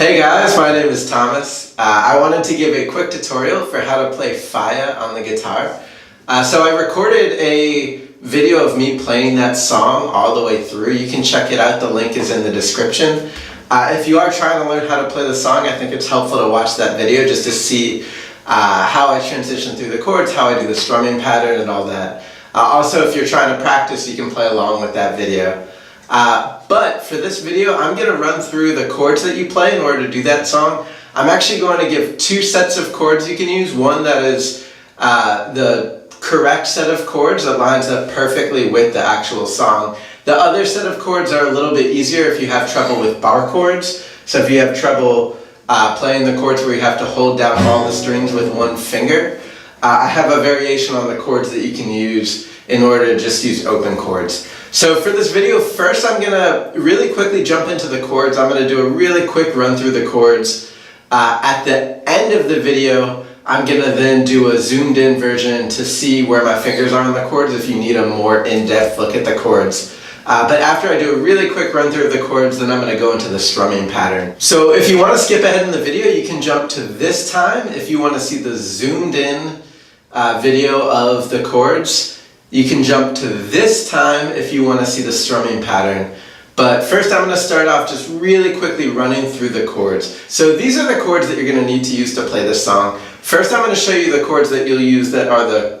Hey guys, my name is Thomas. I wanted to give a quick tutorial for how to play Faya on the guitar. So I recorded a video of me playing that song all the way through. You can check it out, the link is in the description. If you are trying to learn how to play the song, I think it's helpful to watch that video just to see how I transition through the chords, how I do the strumming pattern and all that. Also, if you're trying to practice, you can play along with that video. But for this video, I'm going to run through the chords that you play in order to do that song. I'm actually going to give two sets of chords you can use. One that is the correct set of chords that lines up perfectly with the actual song. The other set of chords are a little bit easier if you have trouble with bar chords. So if you have trouble playing the chords where you have to hold down all the strings with one finger, I have a variation on the chords that you can use in order to just use open chords. So for this video, first I'm going to really quickly jump into the chords. I'm going to do a really quick run through the chords. At the end of the video, I'm going to then do a zoomed in version to see where my fingers are on the chords if you need a more in-depth look at the chords. But after I do a really quick run through of the chords, then I'm going to go into the strumming pattern. So if you want to skip ahead in the video, you can jump to this time. If you want to see the zoomed in video of the chords, you can jump to this time if you want to see the strumming pattern. But first I'm going to start off just really quickly running through the chords. So these are the chords that you're going to need to use to play this song. First I'm going to show you the chords that you'll use that are the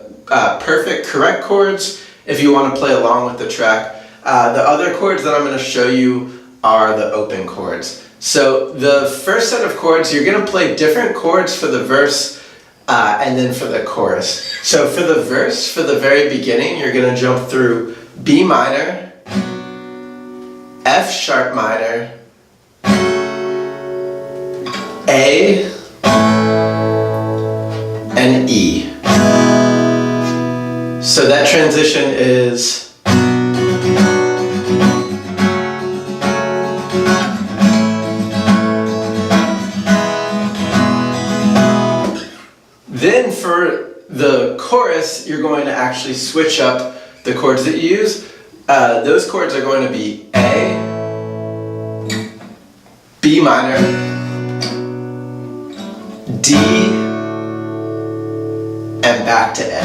perfect correct chords if you want to play along with the track. The other chords that I'm going to show you are the open chords. So the first set of chords, you're going to play different chords for the verse and then for the chorus. So for the verse, for the very beginning, you're going to jump through B minor, F sharp minor, A, and E. So that transition is then for the chorus, you're going to actually switch up the chords that you use. Those chords are going to be A, B minor, D, and back to A.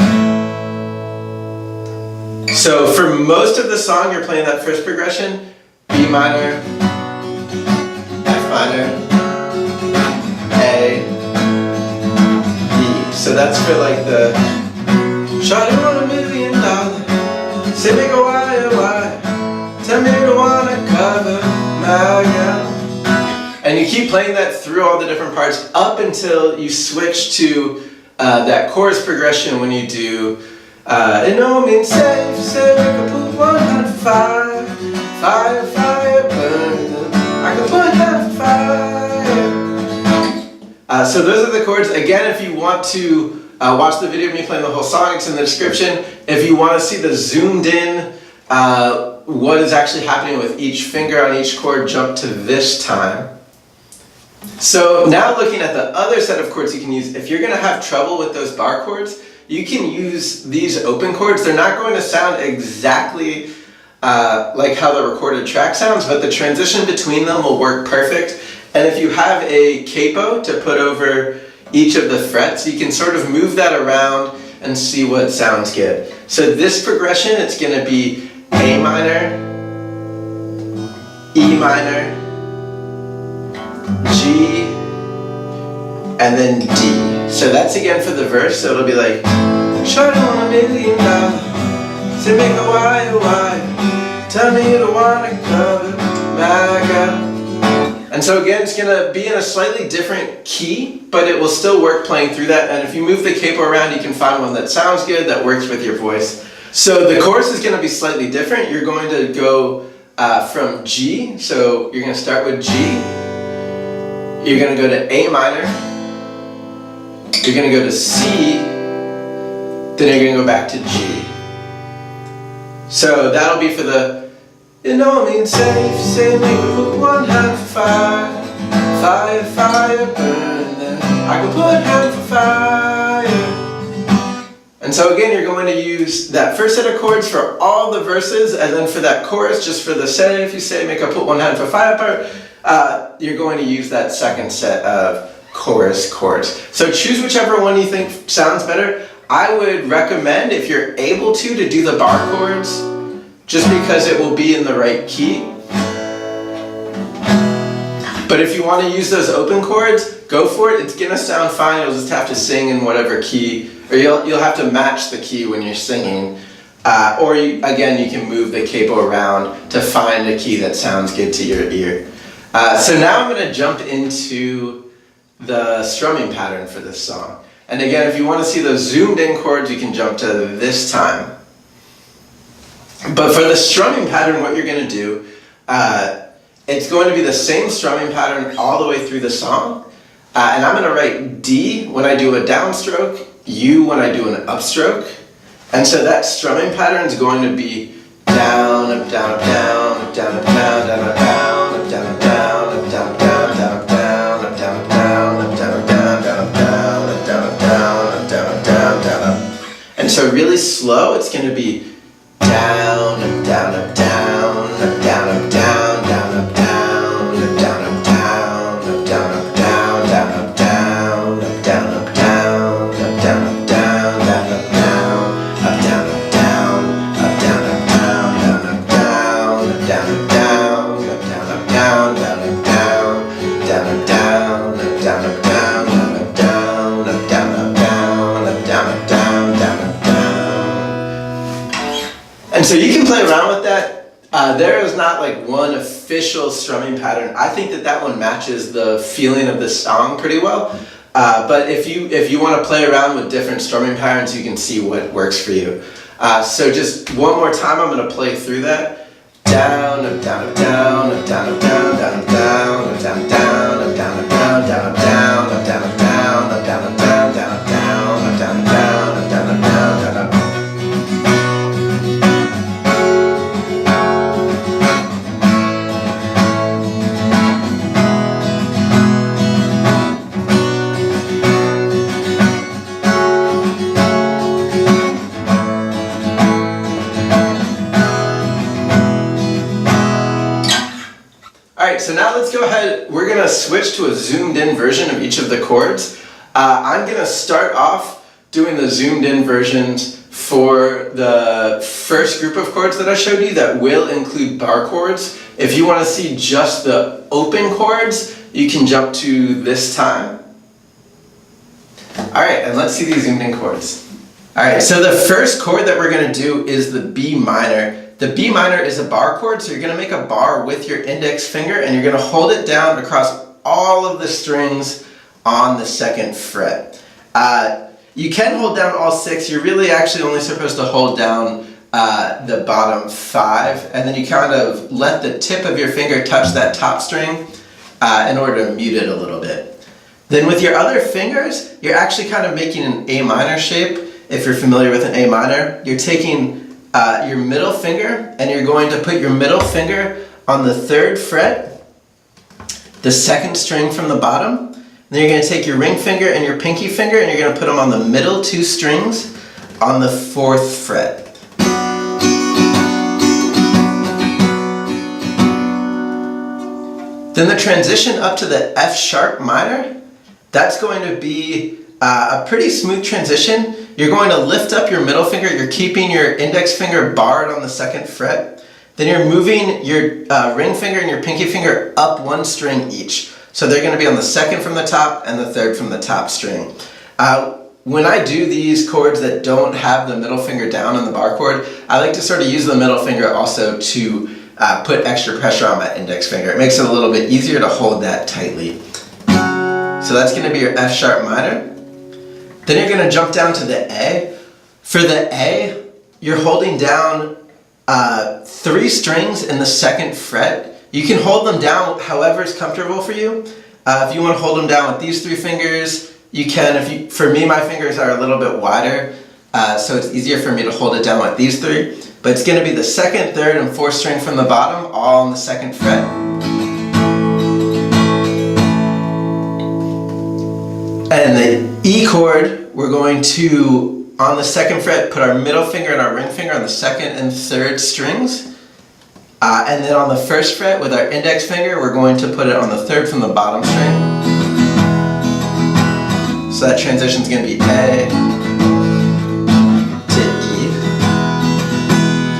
So for most of the song, you're playing that first progression, B minor, F minor, A, so that's for like the shawty want $1 million, say make a why, tell me to wanna cover my gown. And you keep playing that through all the different parts up until you switch to that chorus progression when you do it don't mean safe, say we can put one on fire, fire, fire, burn them. I can put half fire. So those are the chords. Again, if you want to watch the video of me playing the whole song, it's in the description. If you want to see the zoomed in, what is actually happening with each finger on each chord, jump to this time. So now looking at the other set of chords you can use, if you're going to have trouble with those bar chords, you can use these open chords. They're not going to sound exactly like how the recorded track sounds, but the transition between them will work perfect. And if you have a capo to put over each of the frets, you can sort of move that around and see what sounds good. So this progression, it's going to be A minor, E minor, G, and then D. So that's again for the verse, so it'll be like shawty want $1 million, say make a why, tell me you don't wanna cover my girl. And so again, it's going to be in a slightly different key, but it will still work playing through that. And if you move the capo around, you can find one that sounds good, that works with your voice. So the chorus is going to be slightly different. You're going to go from G, so you're going to start with G. You're going to go to A minor. You're going to go to C. Then you're going to go back to G. So that'll be for the it don't mean safe, say make me put one hand for fire, fire, fire, burn them. I can put hand for fire. And so again, you're going to use that first set of chords for all the verses, and then for that chorus, just for the say, if you say make I put one hand for fire part, you're going to use that second set of chorus chords. So choose whichever one you think sounds better. I would recommend, if you're able to do the bar chords, just because it will be in the right key. But if you want to use those open chords, go for it. It's gonna sound fine. You'll just have to sing in whatever key, or you'll have to match the key when you're singing. Again, you can move the capo around to find a key that sounds good to your ear. So now I'm gonna jump into the strumming pattern for this song. And again, if you want to see those zoomed in chords, you can jump to this time. But for the strumming pattern, what you're going to do, it's going to be the same strumming pattern all the way through the song. And I'm going to write D when I do a downstroke, U when I do an upstroke. And so that strumming pattern is going to be down, up, down, up, down, up, down, up, down, down, up, down, up, down, up, down, up, down, up, down, down, up, down, up, down, up, down, up, down, up, down, down, up, down, up, down, up, down, up, down, up, down, down, up. And so really slow, it's going to be down, up, down, up, down, up, down, up, down, down, up, down, up, down, up, down, up, down, up, down, down, up, down, up, down, up, down, up, down, up, down, down, up, down, up, down, up, down, up, down, up, down, down, up, down, up, down, up, down, up, down, up, down, down, up, down, down, up, down, up, down, up, down, down, up, down, up, down, up, down, up, down, up, down, down, up, down. And so you can play around with that. There is not like one official strumming pattern. I think that one matches the feeling of the song pretty well. But if you want to play around with different strumming patterns, you can see what works for you. So just one more time, I'm going to play through that. Down, up, down, up, down, up, down, up, down, down, up, down, up, down, down, up, down, up, down, down, up, down, up, down, up, down, up, down, up, down, down, up, down, up, down, down, up, down, up, down, down, up. Alright, so now let's go ahead. We're going to switch to a zoomed in version of each of the chords. I'm going to start off doing the zoomed in versions for the first group of chords that I showed you that will include bar chords. If you want to see just the open chords, you can jump to this time. Alright, and let's see these zoomed in chords. Alright, so the first chord that we're going to do is the B minor. The B minor is a bar chord, so you're going to make a bar with your index finger and you're going to hold it down across all of the strings on the second fret. You can hold down all 6. You're really actually only supposed to hold down the bottom 5, and then you kind of let the tip of your finger touch that top string in order to mute it a little bit. Then with your other fingers, you're actually kind of making an A minor shape. If you're familiar with an A minor, you're taking your middle finger and you're going to put your middle finger on the 3rd fret, the 2nd string from the bottom. Then you're going to take your ring finger and your pinky finger and you're going to put them on the middle 2 strings on the 4th fret. Then the transition up to the F sharp minor, that's going to be a pretty smooth transition. You're going to lift up your middle finger, you're keeping your index finger barred on the 2nd fret. Then you're moving your ring finger and your pinky finger up 1 string each. So they're going to be on the 2nd from the top and the 3rd from the top string. When I do these chords that don't have the middle finger down on the bar chord, I like to sort of use the middle finger also to put extra pressure on my index finger. It makes it a little bit easier to hold that tightly. So that's going to be your F sharp minor. Then you're going to jump down to the A. For the A, you're holding down 3 strings in the 2nd fret. You can hold them down however is comfortable for you. If you want to hold them down with these 3 fingers, you can. For me, my fingers are a little bit wider, so it's easier for me to hold it down with these 3. But it's going to be the 2nd, 3rd, and 4th string from the bottom, all on the 2nd fret. And the E chord, we're going to, on the 2nd fret, put our middle finger and our ring finger on the 2nd and 3rd strings. And then on the first fret with our index finger, we're going to put it on the third from the bottom string. So that transition is going to be A to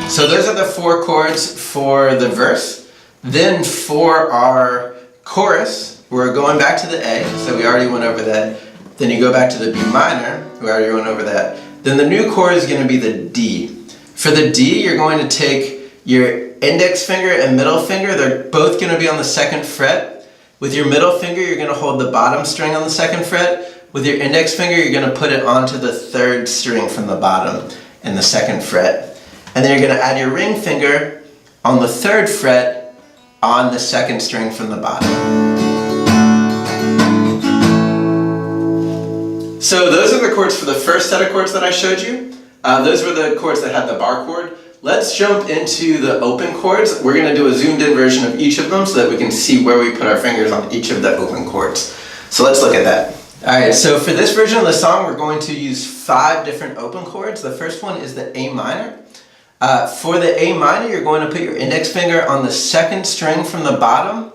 E. So those are the 4 chords for the verse. Then for our chorus, we're going back to the A, so we already went over that. Then you go back to the B minor, we already went over that. Then the new chord is going to be the D. For the D, you're going to take your index finger and middle finger, they're both going to be on the 2nd fret. With your middle finger, you're going to hold the bottom string on the 2nd fret. With your index finger, you're going to put it onto the 3rd string from the bottom in the 2nd fret. And then you're going to add your ring finger on the 3rd fret on the 2nd string from the bottom. So those are the chords for the first set of chords that I showed you. Those were the chords that had the bar chord. Let's jump into the open chords. We're going to do a zoomed in version of each of them so that we can see where we put our fingers on each of the open chords. So let's look at that. Alright, so for this version of the song, we're going to use 5 different open chords. The first one is the A minor. For the A minor, you're going to put your index finger on the 2nd string from the bottom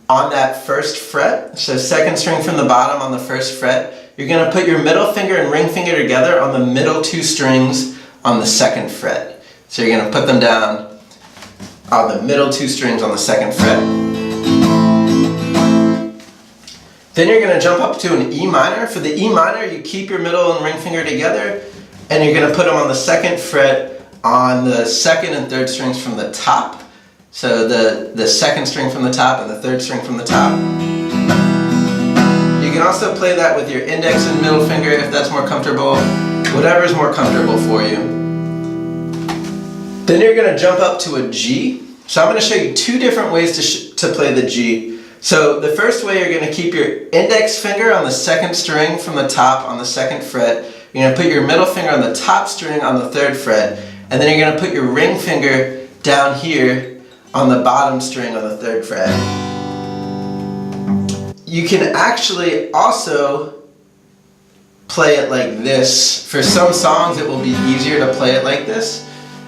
on that 1st fret. So 2nd string from the bottom on the 1st fret. You're going to put your middle finger and ring finger together on the middle 2 strings on the 2nd fret. So you're going to put them down on the middle 2 strings on the 2nd fret. Then you're going to jump up to an E minor. For the E minor, you keep your middle and ring finger together, and you're going to put them on the 2nd fret on the 2nd and 3rd strings from the top. So the 2nd string from the top and the 3rd string from the top. You can also play that with your index and middle finger if that's more comfortable. Whatever is more comfortable for you. Then you're going to jump up to a G. So I'm going to show you 2 different ways to play the G. So the first way, you're going to keep your index finger on the 2nd string from the top on the 2nd fret. You're going to put your middle finger on the top string on the 3rd fret. And then you're going to put your ring finger down here on the bottom string on the 3rd fret. You can actually also play it like this. For some songs, it will be easier to play it like this.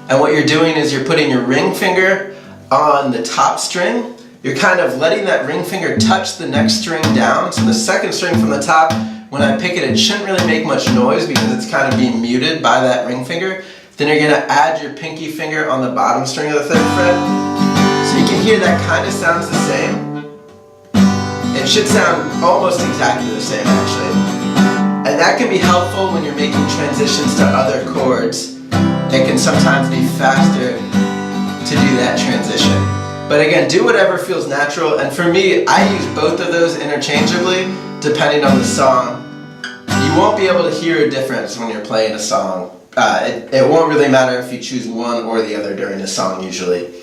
And what you're doing is you're putting your ring finger on the top string. You're kind of letting that ring finger touch the next string down. So the 2nd string from the top, when I pick it, it shouldn't really make much noise because it's kind of being muted by that ring finger. Then you're going to add your pinky finger on the bottom string of the 3rd fret. So you can hear that kind of sounds the same. It should sound almost exactly the same actually. And that can be helpful when you're making transitions to other chords. It can sometimes be faster to do that transition. But again, do whatever feels natural, and for me, I use both of those interchangeably depending on the song. You won't be able to hear a difference when you're playing a song. It won't really matter if you choose one or the other during a song usually.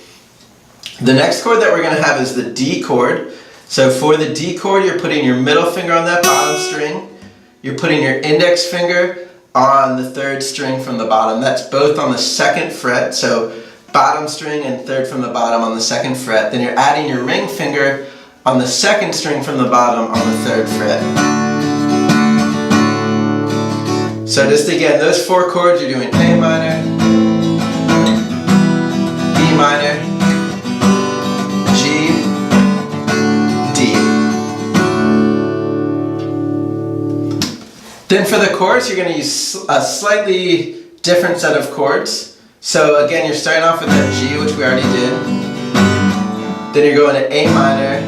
The next chord that we're going to have is the D chord. So for the D chord, you're putting your middle finger on that bottom string. You're putting your index finger on the 3rd string from the bottom. That's both on the 2nd fret. So bottom string and 3rd from the bottom on the 2nd fret. Then you're adding your ring finger on the 2nd string from the bottom on the 3rd fret. So just again, those 4 chords, you're doing A minor, B minor, G, D. Then for the chorus, you're going to use a slightly different set of chords. So again, you're starting off with that G, which we already did. Then you're going to A minor,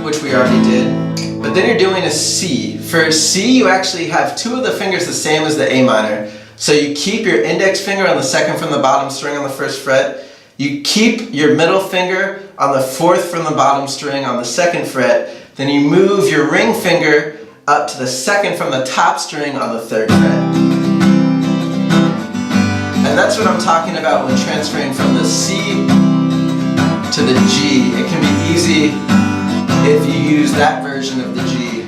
which we already did. But then you're doing a C. For C, you actually have 2 of the fingers the same as the A minor. So you keep your index finger on the 2nd from the bottom string on the 1st fret. You keep your middle finger on the 4th from the bottom string on the 2nd fret. Then you move your ring finger up to the 2nd from the top string on the 3rd fret. And that's what I'm talking about when transferring from the C to the G. It can be easy if you use that version of the G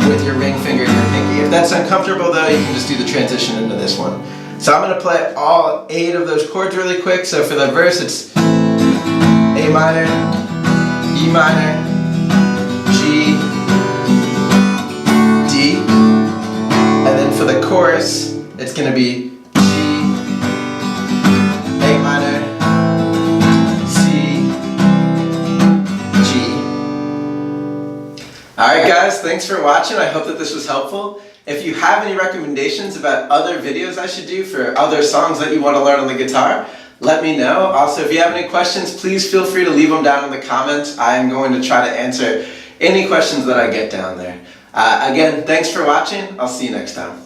with your ring finger and your pinky. If that's uncomfortable though, you can just do the transition into this one. So I'm going to play all 8 of those chords really quick. So for the verse, it's A minor, E minor, G, D. And then for the chorus, it's going to be A minor, Alright guys, thanks for watching. I hope that this was helpful. If you have any recommendations about other videos I should do for other songs that you want to learn on the guitar, let me know. Also, if you have any questions, please feel free to leave them down in the comments. I am going to try to answer any questions that I get down there. Again, thanks for watching. I'll see you next time.